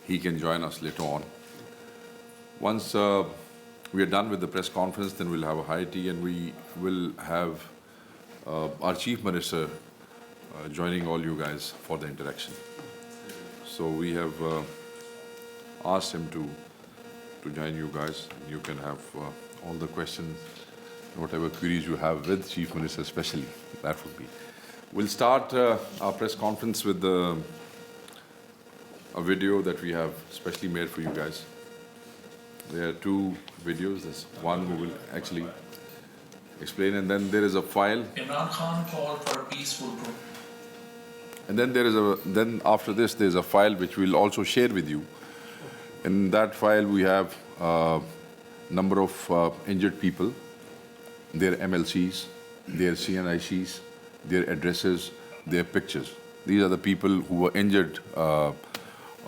he can join us later on. Once we are done with the press conference, then we'll have a high tea, and we will have our Chief Minister joining all you guys for the interaction. So we have asked him to join you guys. You can have all the questions, whatever queries you have with Chief Minister especially, that would be. We'll start our press conference with a video that we have specially made for you guys. There are two videos. There's one who will actually explain, and then there is a file. Imran Khan called for peaceful protest. And then after this there's a file which we'll also share with you. In that file we have a number of injured people, their MLCs, their CNICs, their addresses, their pictures. These are the people who were injured on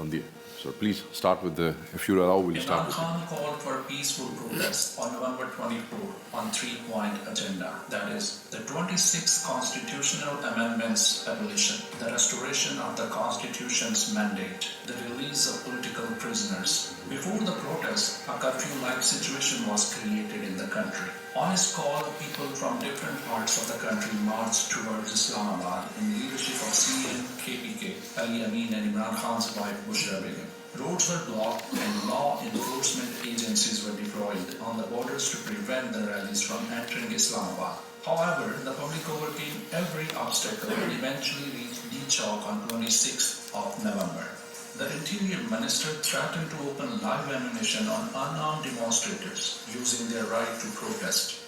the... So please start with the... If you allow, we'll start with... Imran Khan called for peaceful protest on November 24 on 3-point agenda. That is, the 26th constitutional amendments abolition, the restoration of the constitution's mandate, the release of political prisoners. Before the protest, a curfew-like situation was created in the country. On his call, people from different parts of the country marched towards Islamabad in leadership of CM, KPK, Ali Amin and Imran Khan's wife Bushra Begum. Roads were blocked and law enforcement agencies were deployed on the borders to prevent the rallies from entering Islamabad. However, the public overcame every obstacle and eventually reached D Chowk on 26th of November. The Interior Minister threatened to open live ammunition on unarmed demonstrators using their right to protest.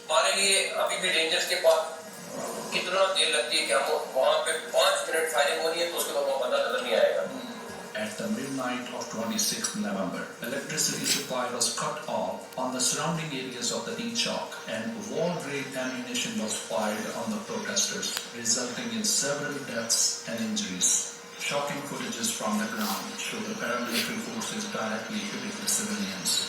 At the midnight of 26th November, electricity supply was cut off on the surrounding areas of the D Chowk, and war-grade ammunition was fired on the protesters, resulting in several deaths and injuries. Shocking footages from the ground show the paramilitary forces directly hitting the civilians.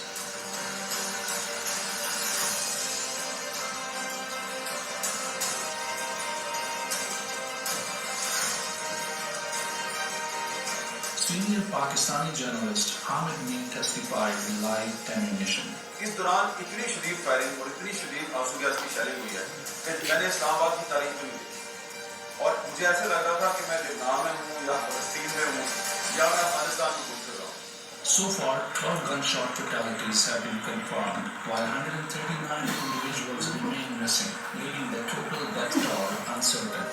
Senior Pakistani journalist Hamid Mir testified in live ammunition. इस दौरान इतनी शदीद firing और इतनी शदीद आंसू gas की shelling हुई है कि मैंने इस्लामाबाद की तारीख में और मुझे ऐसे लग रहा था कि मैं लेबनान में हूँ या फलस्तीन में हूँ या मैं अफगानिस्तान में घूम कर रहा हूँ. So far, 12 gunshot fatalities have been confirmed, while 139 individuals remain missing, leaving the total death toll uncertain.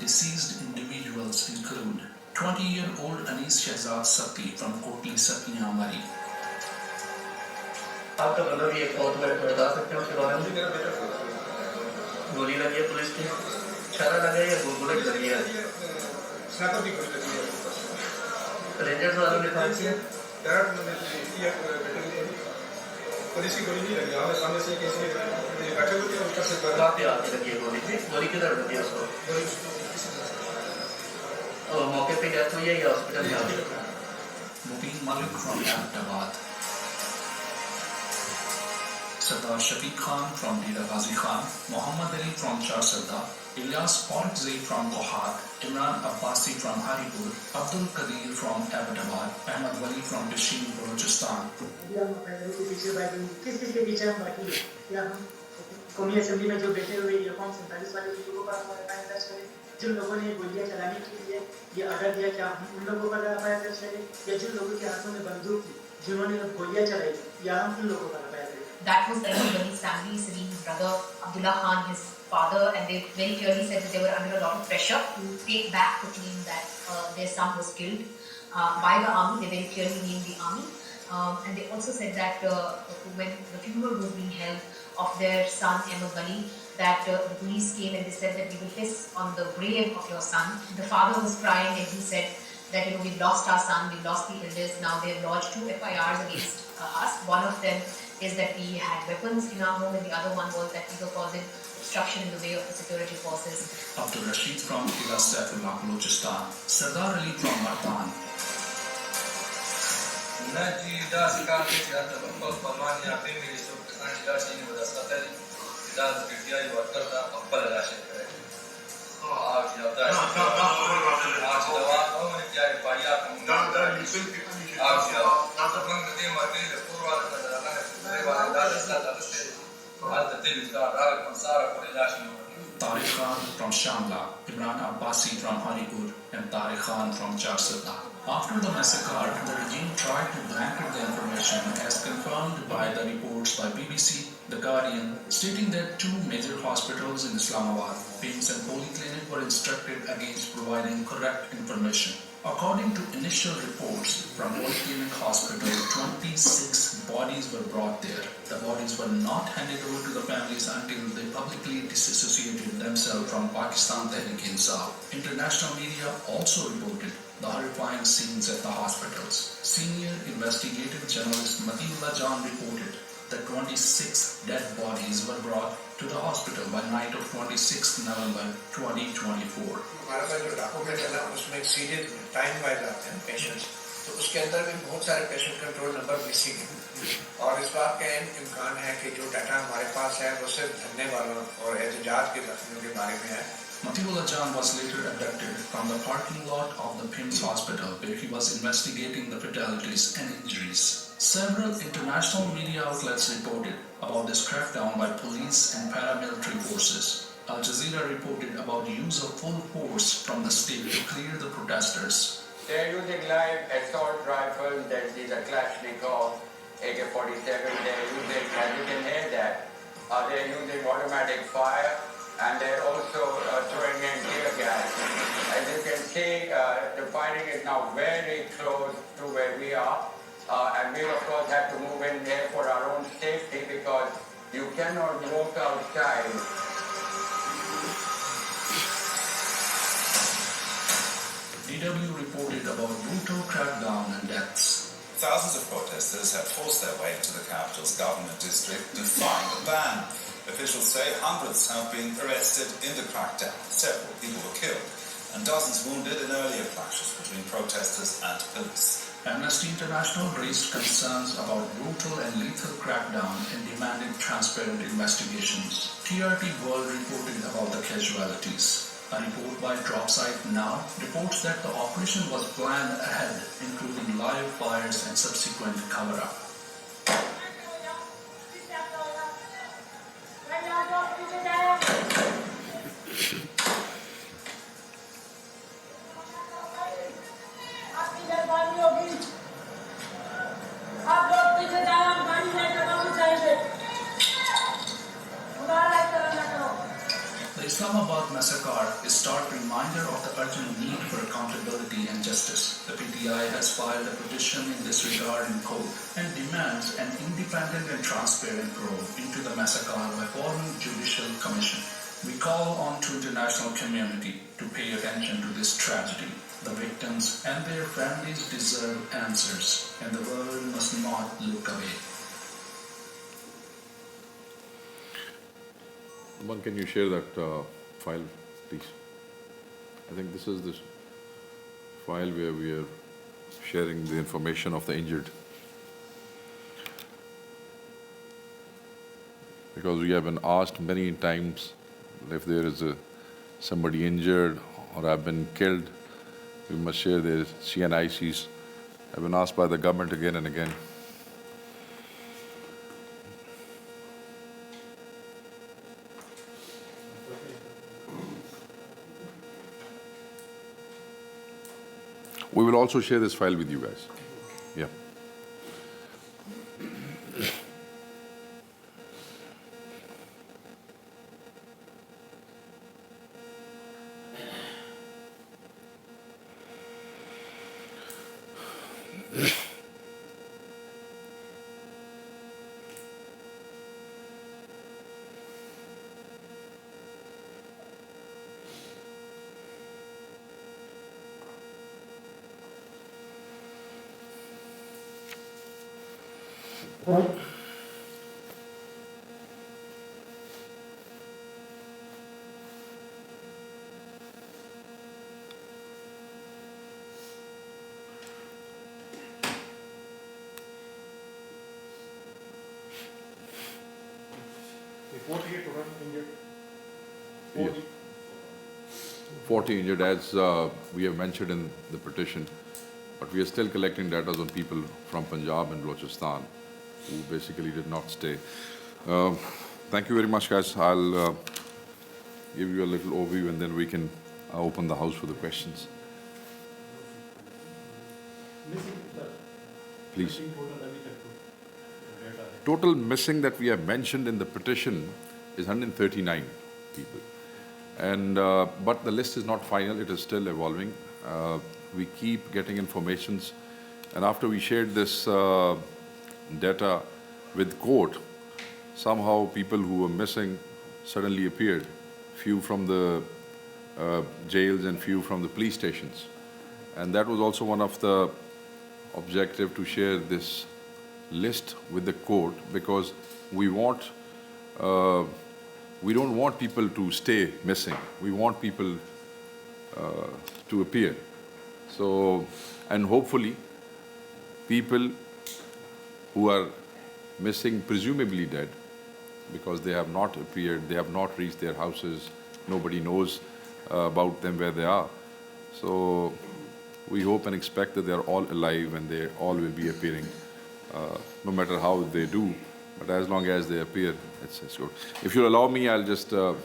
Deceased individuals include 20-year-old Anis Shahzad Sati from Kotli Satya Mari. आपका मतलब ये बहुत बड़े बता सकते हो उसके बारे में? गोली लगी है पुलिस की, छारा लगा है या बुलेट लगी है? स्नाइपर की गोली लगी है. रेंजर्स वालों ने कहा कि पुलिस की गोली नहीं लगी. हमें सामने से किसी ने बैठे हुए थे ऊपर से कहाँ पे आके लगी है गोली? गोली किधर लगी है उसको? और मौके पे डेथ हुई है या हॉस्पिटल में आके? Mubin Malik from Ahmedabad. Sardar Shafiq Khan from Dera Ghazi Khan, Muhammad Ali from Charsadda, Ilyas Orkzai from Gohad, Imran Abbasi from Haripur, Abdul Qadir from Ahmedabad, Ahmad Wali from Dishin, Balochistan. कौमी assembly में जो बैठे हुए ये कौन 47 वाले लोगों पर एफआईआर दर्ज करें, जिन लोगों ने गोलियां चलाने के लिए ये ऑर्डर दिया क्या उन लोगों पर एफआईआर दर्ज करें, या जिन लोगों के हाथों में बंदूक थी जिन्होंने गोलियां चलाई या हम उन लोगों पर एफआईआर करें. That was everybody's family, Salim's brother Abdullah Khan, his father, and they very clearly said that they were under a lot of pressure to take back the claim that their son was killed by the army. They very clearly named the army. And they also said that when the funeral was being held of their son Ahmad Wali, that the police came and they said that we will piss on the grave of your son. The father was crying and he said that we've lost our son, we've lost the eldest. Now they've lodged 2 FIRs against us. One of them is that we had weapons in our home, and the other one was that we were causing obstruction in the way of the security forces. Abdul Rashid from Kila Saifullah, Balochistan. Sardar Ali from Martan. Tariq Khan from Shamla, Imran Abbasi from Haripur, and Tariq Khan from Charsada. After the massacre, the regime tried to blanket the information as confirmed by the reports by BBC, The Guardian, stating that two major hospitals in Islamabad, PIMS and Polyclinic, were instructed against providing correct information. According to initial reports from Polyclinic Hospital, 26 bodies were brought there. The bodies were not handed over to the families until they publicly disassociated themselves from Pakistan Tehreek-e-Insaf. International media also reported the horrifying scenes at the hospitals. Senior investigative journalist Matiullah Jan reported that 26 dead bodies were brought to the hospital by night of 26 November 2024. हमारे पास जो document है ना उसमें एक serial time wise आते हैं patients तो उसके अंदर भी बहुत सारे पेशेंट कंट्रोल नंबर मिसिंग है और इस बात का इम्कान है कि जो डाटा हमारे पास है वो सिर्फ धरने वालों और एहतजाज के रखने के बारे में है. Matiullah Jan was later abducted from the parking lot of the PIMS hospital where he was investigating the fatalities and injuries. Several international media outlets reported about this crackdown by police and paramilitary forces. Al Jazeera reported about the use of full force from the state to clear the protesters. They are using live assault rifles, these are Kalashnikov, AK-47, they are using, as you can hear that, they are using automatic fire and they are also throwing in tear gas. As you can see, the fighting is now very close to where we are. And we of course have to move in there for our own safety because you cannot walk outside. DW reported about brutal crackdown and deaths. Thousands of protesters have forced their way into the capital's government district, defying the ban. Officials say hundreds have been arrested in the crackdown. Several people were killed and dozens wounded in earlier clashes between protesters and police. Amnesty International raised concerns about brutal and lethal crackdown and demanded transparent investigations. TRT World reported about the casualties. A report by Dropsite Now reports that the operation was planned ahead, including live fires and subsequent cover-up. The Islamabad massacre is a stark reminder of the urgent need for accountability and justice. The PTI has filed a petition in this regard in court and demands an independent and transparent probe into the massacre by forming judicial commission. We call on to international community to pay attention to this tragedy. The victims and their families deserve answers, and the world must not look away. One, can you share that file, please? I think this is the file where we are sharing the information of the injured. Because we have been asked many times if there is somebody injured or have been killed, we must share their CNICs. Have been asked by the government again and again. We will also share this file with you guys. Yeah. 48 total injured. Yes. 40 injured, as we have mentioned in the petition, but we are still collecting data on people from Punjab and Balochistan who basically did not stay. Thank you very much, guys. I'll give you a little overview and then we can open the house for the questions. Please. Total missing that we have mentioned in the petition is 139 people. And but the list is not final, it is still evolving. We keep getting informations, and after we shared this data with court, somehow people who were missing suddenly appeared, few from the jails and few from the police stations. And that was also one of the objective to share this list with the court, because we don't want people to stay missing. We want people to appear. So, and hopefully people who are missing, presumably dead, because they have not appeared, they have not reached their houses, nobody knows about them, where they are. So we hope and expect that they are all alive and they all will be appearing, no matter how they do. But as long as they appear, it's good. If you'll allow me, I'll just I'll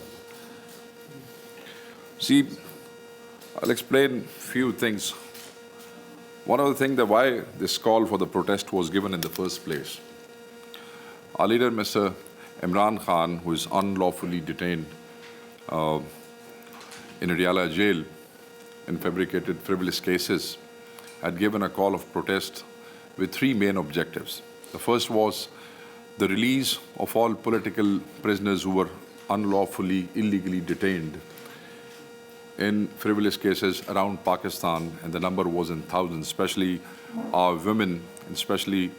explain a few things. One of the things that why this call for the protest was given in the first place. Our leader, Mr. Imran Khan, who is unlawfully detained in Riyala jail in fabricated frivolous cases, had given a call of protest with three main objectives. The first was the release of all political prisoners who were unlawfully, illegally detained in frivolous cases around Pakistan, and the number was in thousands, especially our women, and especially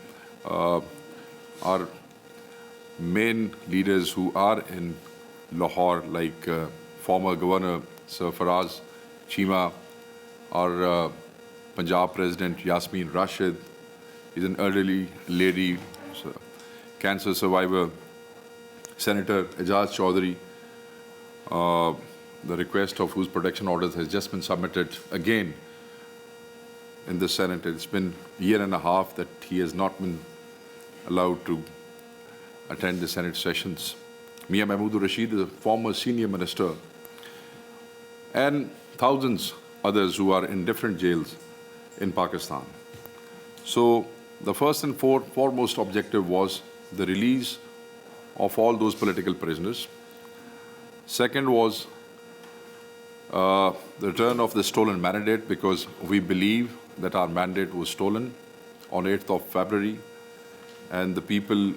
our main leaders who are in Lahore, like former Governor Sir Faraz Chima, our Punjab President Yasmin Rashid, is an elderly lady, cancer survivor, Senator Ejaz Chaudhary, the request of whose protection orders has just been submitted again in the Senate. It's been a year and a half that he has not been allowed to attend the Senate sessions. Mia Mahmood Rashid is a former senior minister, and thousands others who are in different jails in Pakistan. So the first and foremost objective was the release of all those political prisoners. Second was the return of the stolen mandate, because we believe that our mandate was stolen on 8th of February, and the people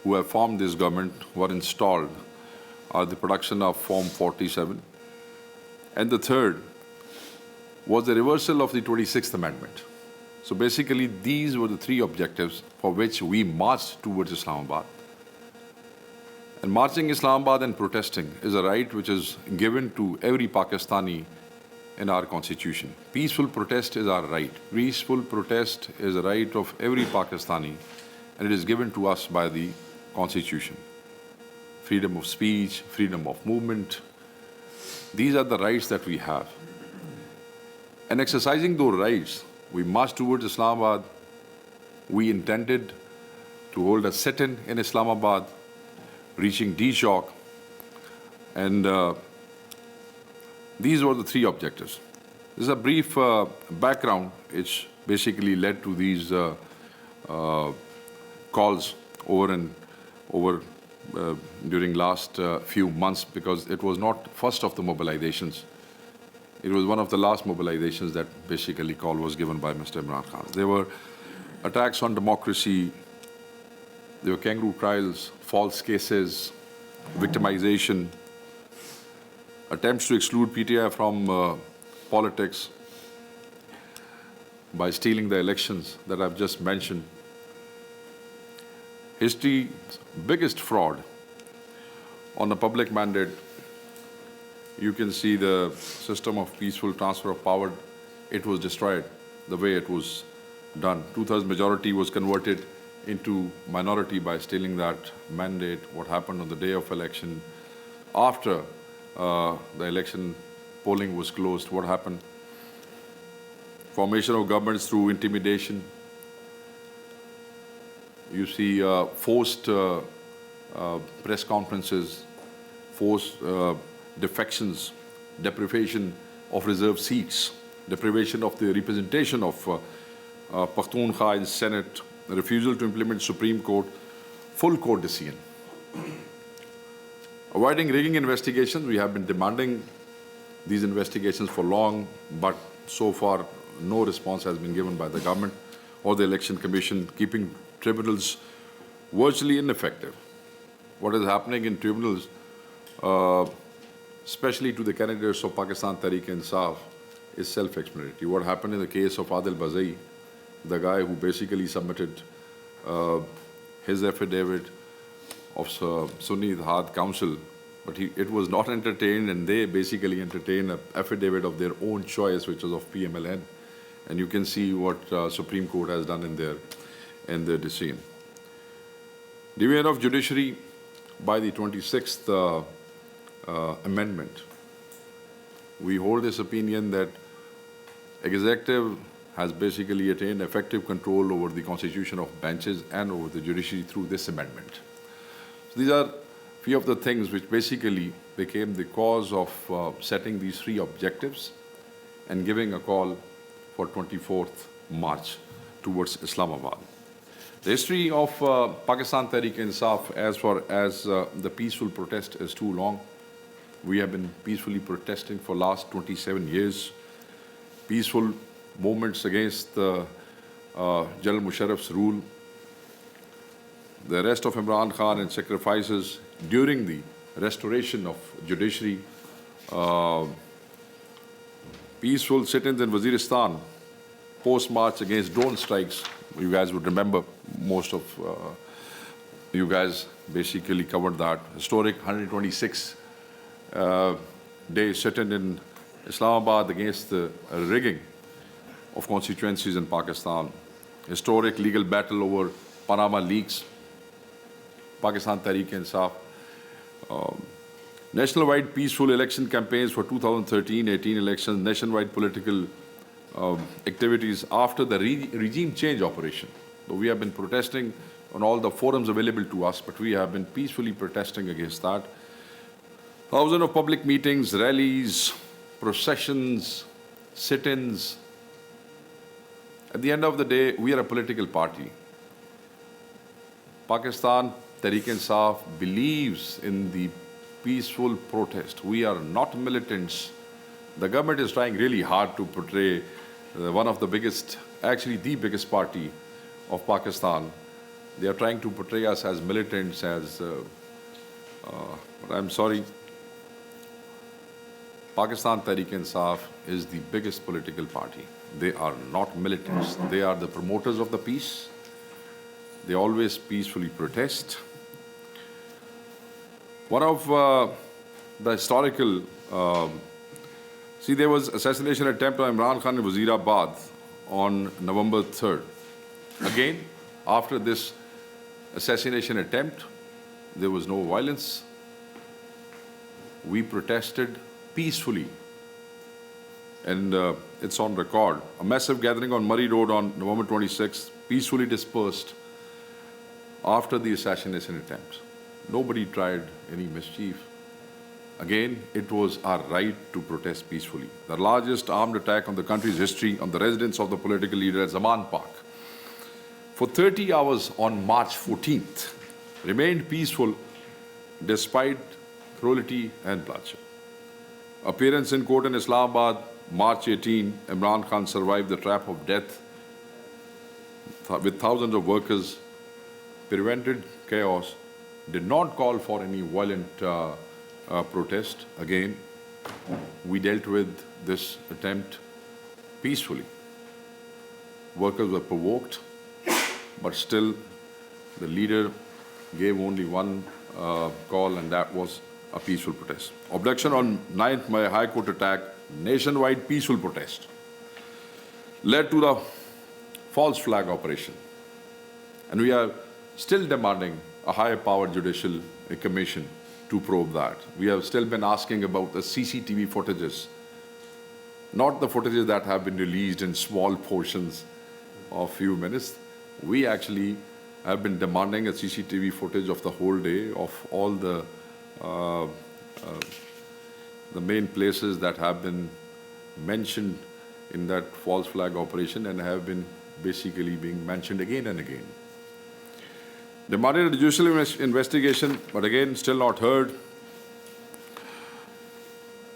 who have formed this government were installed are the production of Form 47. And the third was the reversal of the 26th Amendment. So basically, these were the three objectives for which we marched towards Islamabad. And marching Islamabad and protesting is a right which is given to every Pakistani in our constitution. Peaceful protest is our right. Peaceful protest is a right of every Pakistani, and it is given to us by the constitution. Freedom of speech, freedom of movement, these are the rights that we have. And exercising those rights, we marched towards Islamabad. We intended to hold a sit-in in Islamabad, reaching D-Chowk, and these were the three objectives. This is a brief background which basically led to these calls over during last few months, because it was not first of the mobilizations. It was one of the last mobilizations that basically call was given by Mr. Imran Khan. There were attacks on democracy, there were kangaroo trials, false cases, victimization, attempts to exclude PTI from politics by stealing the elections that I've just mentioned. History's biggest fraud on a public mandate. You can see the system of peaceful transfer of power. It was destroyed the way it was done. 2/3 majority was converted into minority by stealing that mandate, what happened on the day of election, after the election polling was closed, what happened, formation of governments through intimidation. You see forced press conferences, forced defections, deprivation of reserved seats, deprivation of the representation of Pakhtunkhwa in Senate, refusal to implement Supreme Court, full court decision. Avoiding rigging investigations, we have been demanding these investigations for long, but so far no response has been given by the government or the Election Commission, keeping tribunals virtually ineffective. What is happening in tribunals, especially to the candidates of Pakistan Tehreek-e-Insaf, is self-explanatory. What happened in the case of Adil Bazai, the guy who basically submitted his affidavit of Sunni Ittihad Council, but it was not entertained, and they basically entertained an affidavit of their own choice, which was of PMLN. And you can see what Supreme Court has done in their decision. Division of Judiciary by the 26th Amendment. We hold this opinion that executive has basically attained effective control over the constitution of benches and over the judiciary through this amendment. So these are few of the things which basically became the cause of setting these three objectives and giving a call for 24th March towards Islamabad. The history of Pakistan Tehreek-e-Insaf as far as the peaceful protest is too long. We have been peacefully protesting for last 27 years. Peaceful movements against General Musharraf's rule, the arrest of Imran Khan and sacrifices during the restoration of judiciary, peaceful sit-ins in Waziristan, post-march against drone strikes. You guys would remember, most of you guys basically covered that. Historic 126 day sit-in in Islamabad against the rigging of constituencies in Pakistan. Historic legal battle over Panama leaks. Pakistan Tehreek-e-Insaf. Nationwide peaceful election campaigns for 2013-18 elections, nationwide political activities after the regime change operation. So we have been protesting on all the forums available to us, but we have been peacefully protesting against that. Thousands of public meetings, rallies, processions, sit-ins. At the end of the day, we are a political party. Pakistan Tehreek-e-Insaf believes in the peaceful protest. We are not militants. The government is trying really hard to portray one of the biggest, actually the biggest party of Pakistan. They are trying to portray us as militants, but I'm sorry. Pakistan Tehreek-e-Insaf is the biggest political party. They are not militants. They are the promoters of the peace. They always peacefully protest. One of the historical, there was assassination attempt on Imran Khan in Wazirabad on November 3rd. Again, after this assassination attempt, there was no violence. We protested peacefully, and it's on record. A massive gathering on Murray Road on November 26th, peacefully dispersed after the assassination attempt. Nobody tried any mischief. Again, it was our right to protest peacefully. The largest armed attack on the country's history on the residence of the political leader at Zaman Park. For 30 hours on March 14th, remained peaceful despite cruelty and bloodshed. Appearance in court in Islamabad, March 18, Imran Khan survived the trap of death with thousands of workers, prevented chaos, did not call for any violent protest. Again, we dealt with this attempt peacefully. Workers were provoked, but still the leader gave only one call, and that was a peaceful protest. Abduction on 9th May High Court attack, nationwide peaceful protest, led to the false flag operation. And we are still demanding a higher-powered judicial commission to probe that. We have still been asking about the CCTV footages, not the footages that have been released in small portions of few minutes. We actually have been demanding a CCTV footage of the whole day of all the main places that have been mentioned in that false flag operation and have been basically being mentioned again and again. Demanded a judicial investigation, but again, still not heard.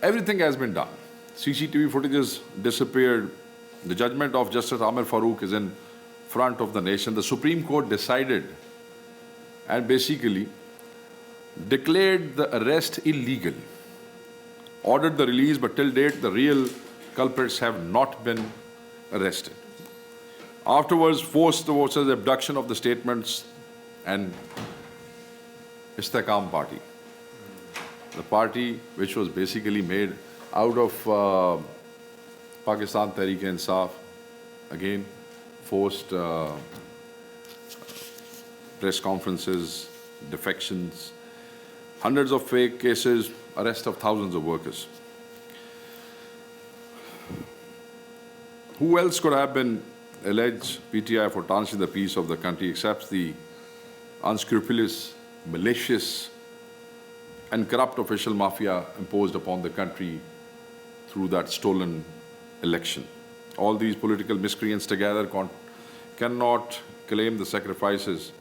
Everything has been done. CCTV footages disappeared. The judgment of Justice Amir Farooq is in front of the nation. The Supreme Court decided and basically declared the arrest illegal, ordered the release, but till date, the real culprits have not been arrested. Afterwards, forced the voters' abduction of the statements and Istihkam Party, the party which was basically made out of Pakistan Tehreek-e-Insaf, again, forced press conferences, defections, hundreds of fake cases, arrest of thousands of workers. Who else could have been alleged PTI for tarnishing the peace of the country except the unscrupulous, malicious, and corrupt official mafia imposed upon the country through that stolen election? All these political miscreants together cannot claim the sacrifices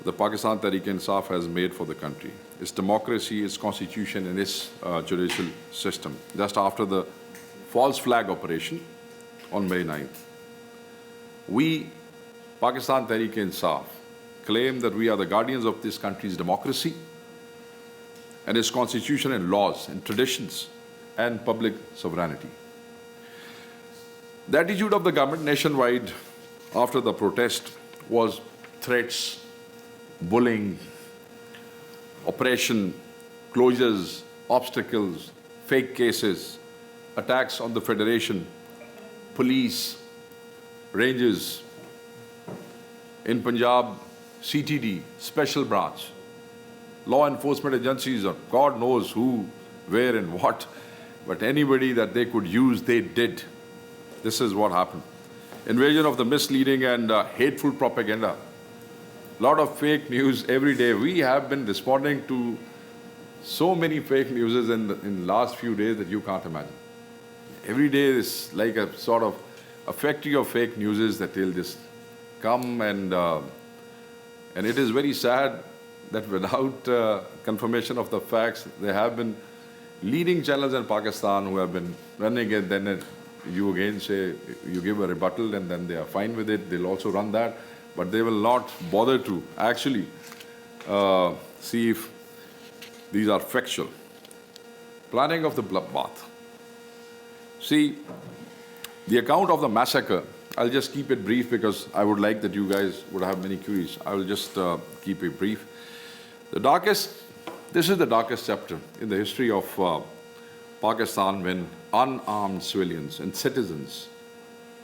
the Pakistan Tehreek-e-Insaf has made for the country, its democracy, its constitution, and its judicial system. Just after the false flag operation on May 9th, we, Pakistan Tehreek-e-Insaf, claim that we are the guardians of this country's democracy and its constitution and laws and traditions and public sovereignty. The attitude of the government nationwide after the protest was threats, bullying, oppression, closures, obstacles, fake cases, attacks on the Federation, police, ranges. In Punjab, CTD, special branch, law enforcement agencies, or God knows who, where and what, but anybody that they could use, they did. This is what happened. Invasion of the misleading and hateful propaganda. Lot of fake news every day. We have been responding to so many fake news in the last few days that you can't imagine. Every day is like a sort of a factory of fake news that they'll just come and it is very sad that without confirmation of the facts, there have been leading channels in Pakistan who have been running it, then you again say, you give a rebuttal and then they are fine with it, they'll also run that, but they will not bother to actually see if these are factual. Planning of the bloodbath. See, the account of the massacre, I'll just keep it brief because I would like that you guys would have many queries. I will just keep it brief. This is the darkest chapter in the history of Pakistan, when unarmed civilians and citizens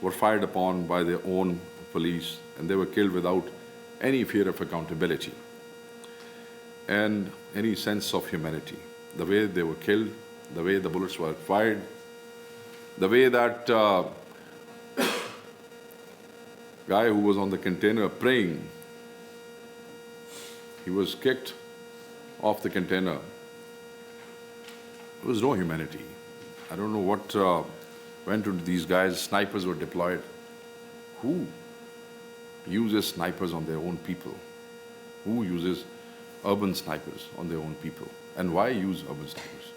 were fired upon by their own police and they were killed without any fear of accountability and any sense of humanity. The way they were killed, the way the bullets were fired, the way that guy who was on the container praying, he was kicked off the container. There was no humanity. I don't know what went into these guys. Snipers were deployed. Who uses snipers on their own people? Who uses urban snipers on their own people? And why use urban snipers?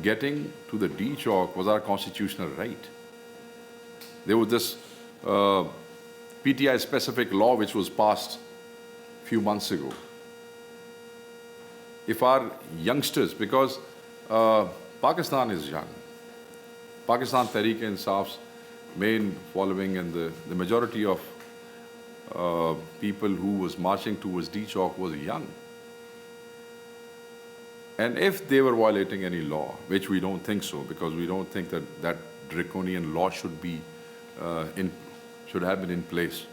Getting to the D chalk was our constitutional right. There was this PTI specific law which was passed a few months ago. If our youngsters, because Pakistan is young, Pakistan Tehreek-e-Insaf's main following and the majority of people who was marching towards D chalk was young. And if they were violating any law, which we don't think so, because we don't think that that draconian law should have been in place.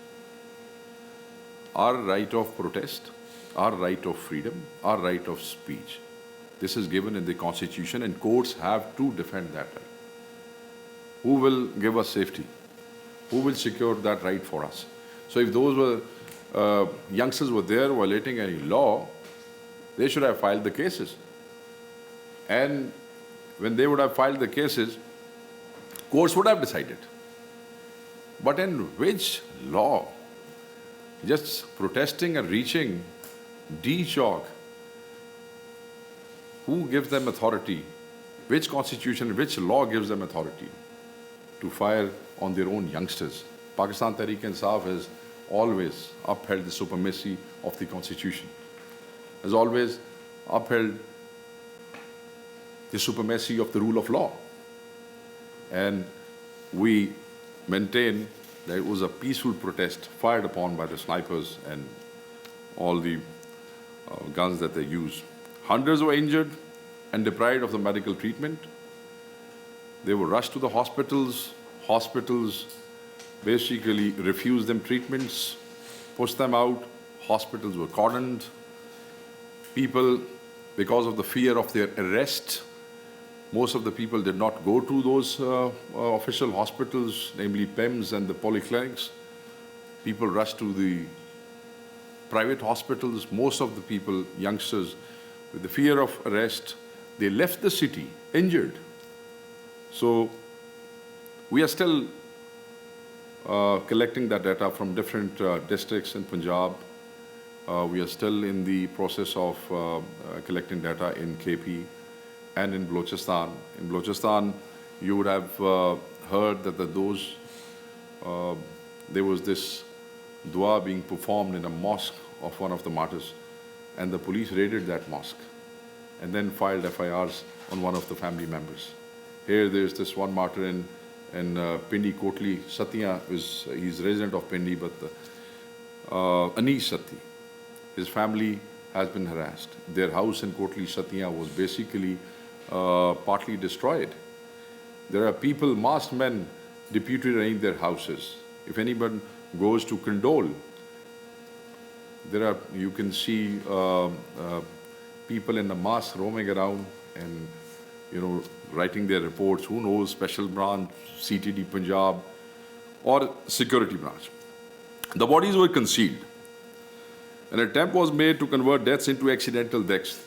our right of protest, our right of freedom, our right of speech. This is given in the Constitution, and courts have to defend that right. Who will give us safety? Who will secure that right for us? So if those were youngsters were there violating any law, they should have filed the cases. And when they would have filed the cases, courts would have decided. But in which law? Just protesting and reaching D-Chalk, who gives them authority? Which constitution, which law gives them authority to fire on their own youngsters? Pakistan Tehreek-e-Insaf has always upheld the supremacy of the Constitution, has always upheld the supremacy of the rule of law. And we maintain that it was a peaceful protest fired upon by the snipers and all the guns that they used. Hundreds were injured and deprived of the medical treatment. They were rushed to the hospitals. Hospitals basically refused them treatments, pushed them out. Hospitals were cordoned. People, because of the fear of their arrest, most of the people did not go to those official hospitals, namely PEMS and the polyclinics. People rushed to the private hospitals. Most of the people, youngsters, with the fear of arrest, they left the city injured. So we are still collecting that data from different districts in Punjab. We are still in the process of collecting data in KP and in Balochistan. In Balochistan, you would have heard that there was this dua being performed in a mosque of one of the martyrs, and the police raided that mosque and then filed FIRs on one of the family members. Here there's this one martyr in Pindi Kotli, Satya, he's resident of Pindi, but Anis Sati. His family has been harassed. Their house in Kotli Satya was basically partly destroyed. There are people, masked men, deputed in their houses. If anyone goes to condole, you can see people in the mask roaming around and writing their reports. Who knows, special branch, CTD Punjab, or security branch. The bodies were concealed. An attempt was made to convert deaths into accidental deaths.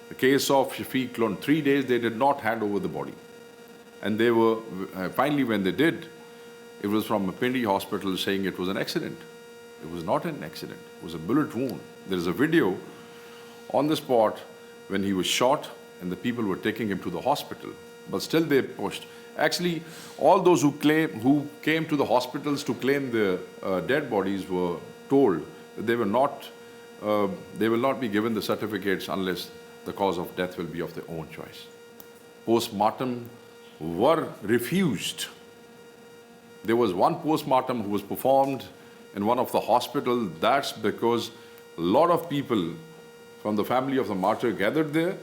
The case of Shafiq Lon, 3 days they did not hand over the body. And they were, finally when they did, it was from a Pindi hospital saying it was an accident. It was not an accident, it was a bullet wound. There is a video on the spot when he was shot and the people were taking him to the hospital, but still they pushed. Actually, all those who came to the hospitals to claim the dead bodies were told that they will not be given the certificates unless the cause of death will be of their own choice. Postmortem were refused. There was one postmortem who was performed in one of the hospitals. That's because a lot of people from the family of the martyr gathered there.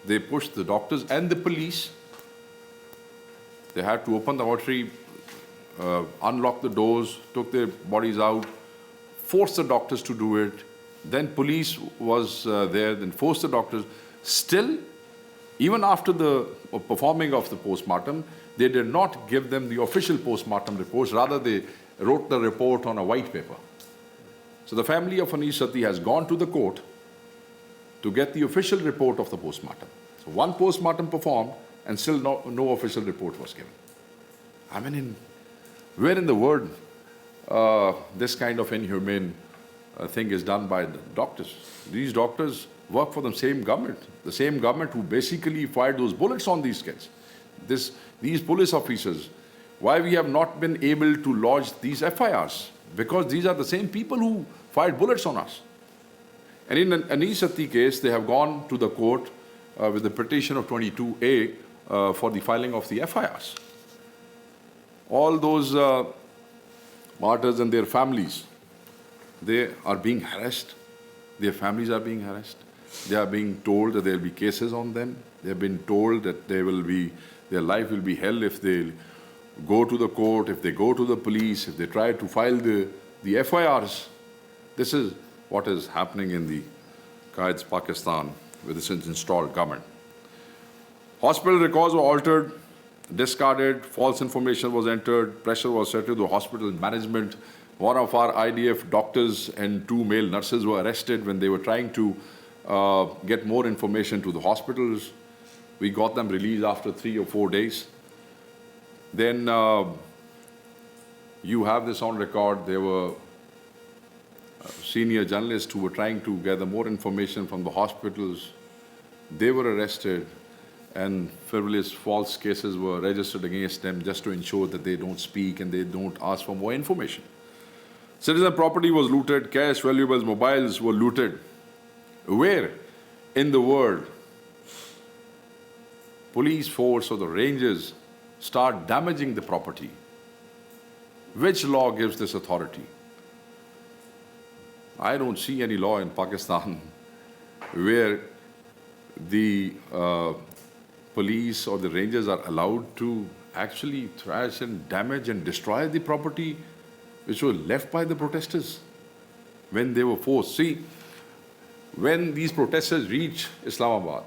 They pushed the doctors and the police. They had to open the mortuary, unlock the doors, took their bodies out, forced the doctors to do it. Then police was there, then forced the doctors. Still, even after the performing of the postmortem, they did not give them the official postmortem reports. Rather, they wrote the report on a white paper. So the family of Anis Sati has gone to the court to get the official report of the postmortem. So one postmortem performed and still no official report was given. I mean, where in the world this kind of inhumane thing is done by the doctors? These doctors work for the same government who basically fired those bullets on these kids. These police officers, why we have not been able to lodge these FIRs? Because these are the same people who fired bullets on us. And in an Anis Sati case, they have gone to the court with the petition of 22A for the filing of the FIRs. All those martyrs and their families, they are being harassed. Their families are being harassed. They are being told that there will be cases on them. They have been told that their life will be hell if they go to the court, if they go to the police, if they try to file the FIRs. This is what is happening in the Qaed's Pakistan with this installed government. Hospital records were altered, discarded, false information was entered, pressure was set to the hospital management. One of our IDF doctors and 2 male nurses were arrested when they were trying to get more information to the hospitals. We got them released after 3 or 4 days. Then you have this on record. There were senior journalists who were trying to gather more information from the hospitals. They were arrested, and frivolous false cases were registered against them just to ensure that they don't speak and they don't ask for more information. Citizen property was looted, cash, valuables, mobiles were looted. Where in the world police force or the rangers start damaging the property? Which law gives this authority? I don't see any law in Pakistan where the police or the rangers are allowed to actually thrash and damage and destroy the property which were left by the protesters when they were forced. See, when these protesters reached Islamabad,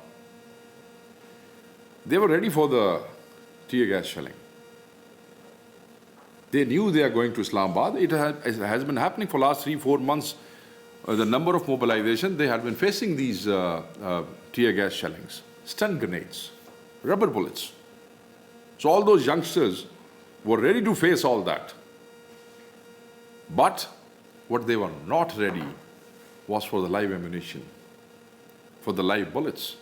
they were ready for the tear gas shelling. They knew they are going to Islamabad. It has been happening for the last 3-4 months. The number of mobilization, they had been facing these tear gas shellings, stun grenades, rubber bullets. So all those youngsters were ready to face all that. But what they were not ready was for the live ammunition, for the live bullets.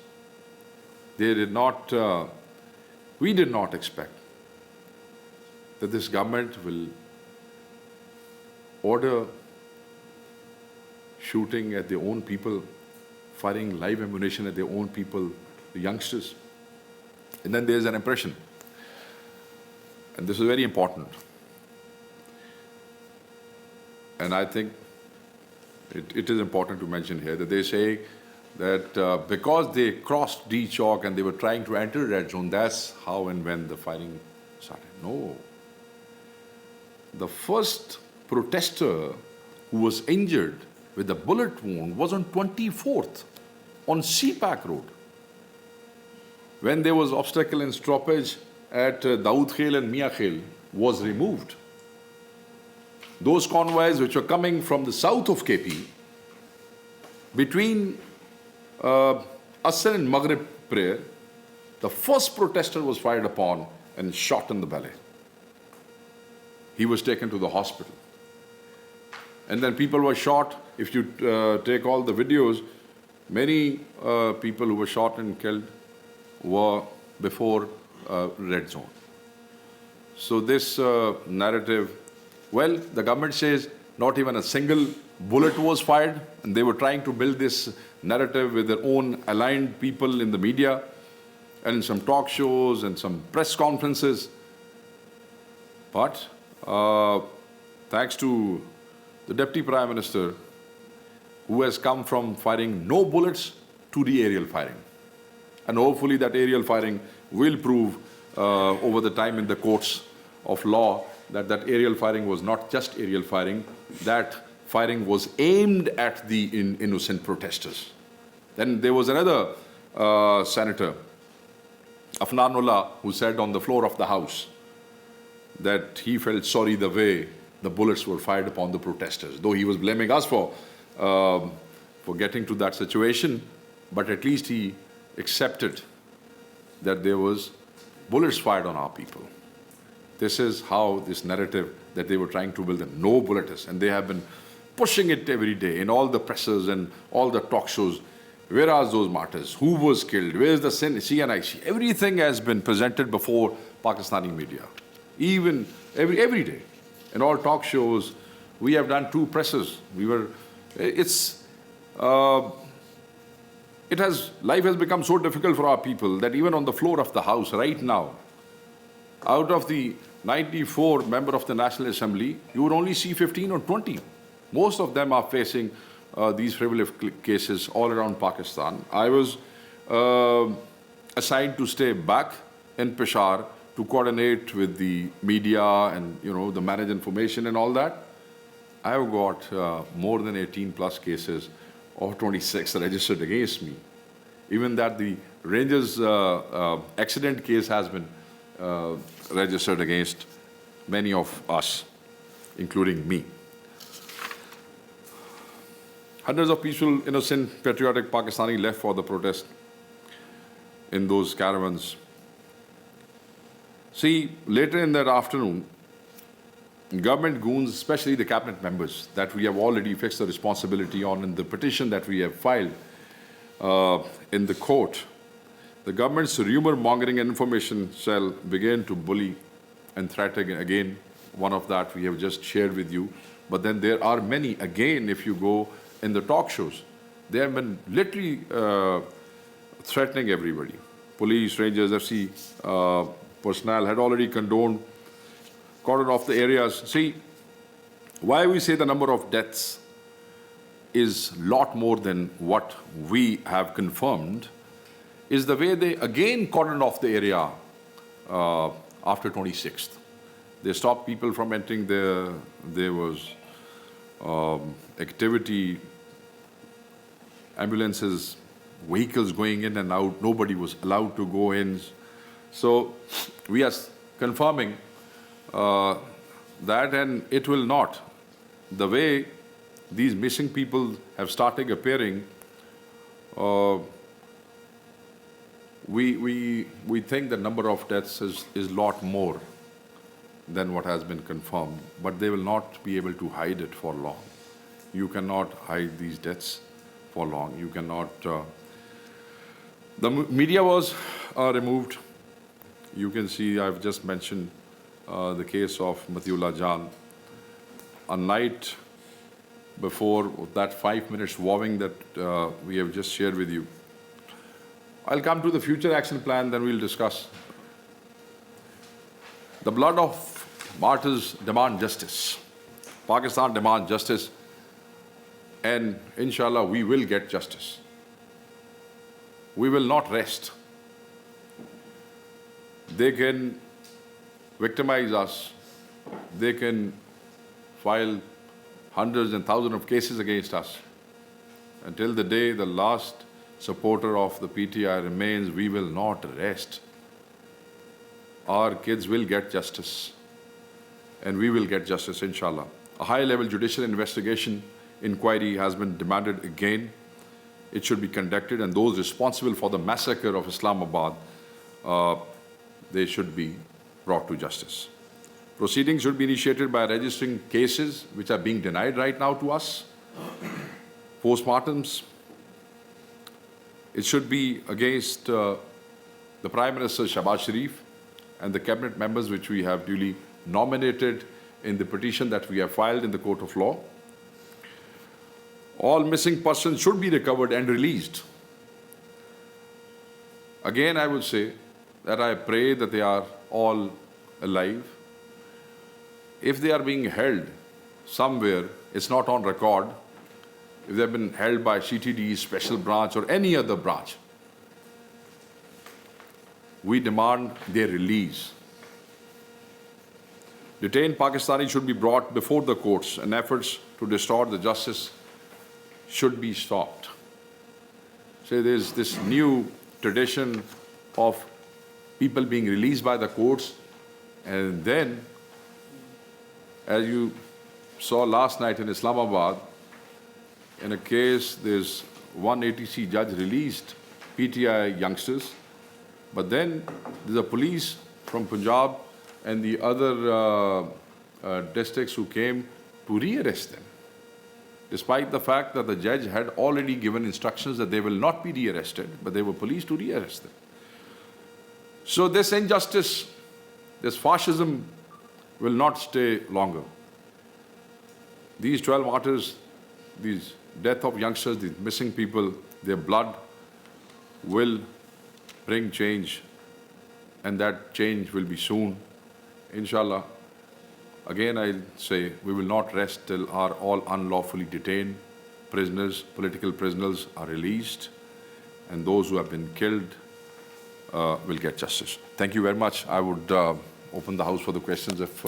They did not, we did not expect that this government will order shooting at their own people, firing live ammunition at their own people, the youngsters. And then there's an impression, and this is very important. And I think it is important to mention here that they say that because they crossed D Chalk and they were trying to enter Red Zone, that's how and when the fighting started. No. The first protester who was injured with a bullet wound was on 24th on CPAC Road, when there was obstacle and stoppage at Dawood Khel and Mia Khel was removed. Those convoys which were coming from the south of KP, between Asr and Maghrib prayer, the first protester was fired upon and shot in the belly. He was taken to the hospital. And then people were shot. If you take all the videos, many people who were shot and killed were before Red Zone. So this narrative, well, the government says not even a single bullet was fired, and they were trying to build this narrative with their own aligned people in the media and in some talk shows and some press conferences. But thanks to the Deputy Prime Minister, who has come from firing no bullets to the aerial firing. And hopefully that aerial firing will prove over the time in the courts of law that that aerial firing was not just aerial firing, that firing was aimed at the innocent protesters. Then there was another senator, Afnanullah, who said on the floor of the House that he felt sorry the way the bullets were fired upon the protesters, though he was blaming us for getting to that situation, but at least he accepted that there was bullets fired on our people. This is how this narrative that they were trying to build, no bullet is, and they have been pushing it every day in all the presses and all the talk shows. Where are those martyrs? Who was killed? Where is the CNIC? Everything has been presented before Pakistani media, even every day. In all talk shows, we have done 2 presses. Life has become so difficult for our people that even on the floor of the House right now, out of the 94 members of the National Assembly, you would only see 15 or 20. Most of them are facing these frivolous cases all around Pakistan. I was assigned to stay back in Peshawar to coordinate with the media and, the managed information and all that. I have got more than 18 plus cases of 26 registered against me. Even that the Rangers accident case has been registered against many of us, including me. Hundreds of peaceful, innocent, patriotic Pakistani left for the protest in those caravans. See, later in that afternoon, government goons, especially the cabinet members, that we have already fixed the responsibility on in the petition that we have filed in the court, the government's rumor mongering and information cell began to bully and threaten again. One of that we have just shared with you. But then there are many, again, if you go in the talk shows, they have been literally threatening everybody. Police, Rangers, FC personnel had already condoned, cordoned off the areas. See, why we say the number of deaths is a lot more than what we have confirmed is the way they again cordoned off the area after 26th. They stopped people from entering there. There was activity, ambulances, vehicles going in and out. Nobody was allowed to go in. So we are confirming that, and it will not. The way these missing people have started appearing, we think the number of deaths is a lot more than what has been confirmed, but they will not be able to hide it for long. You cannot hide these deaths for long. You cannot. The media was removed. You can see I've just mentioned the case of Matiullah Jan. A night before that 5 minutes vowing that we have just shared with you. I'll come to the future action plan, then we'll discuss. The blood of martyrs demand justice. Pakistan demands justice, and inshallah we will get justice. We will not rest. They can victimize us. They can file hundreds and thousands of cases against us. Until the day the last supporter of the PTI remains, we will not rest. Our kids will get justice, and we will get justice, inshallah. A high-level judicial investigation inquiry has been demanded again. It should be conducted, and those responsible for the massacre of Islamabad, they should be brought to justice. Proceedings should be initiated by registering cases which are being denied right now to us. Postmortems. It should be against the Prime Minister Shahbaz Sharif and the cabinet members which we have duly nominated in the petition that we have filed in the court of law. All missing persons should be recovered and released. Again, I would say that I pray that they are all alive. If they are being held somewhere, it's not on record. If they have been held by CTD, special branch, or any other branch, we demand their release. Detained Pakistanis should be brought before the courts, and efforts to distort the justice should be stopped. So there's this new tradition of people being released by the courts, and then, as you saw last night in Islamabad, in a case, there's one ATC judge released PTI youngsters, but then there's a police from Punjab and the other districts who came to re-arrest them, despite the fact that the judge had already given instructions that they will not be re-arrested, but they were police to re-arrest them. So this injustice, this fascism will not stay longer. These 12 martyrs, these death of youngsters, these missing people, their blood will bring change, and that change will be soon, inshallah. Again, I'll say we will not rest till our all unlawfully detained prisoners, political prisoners, are released, and those who have been killed will get justice. Thank you very much. I would open the House for the questions if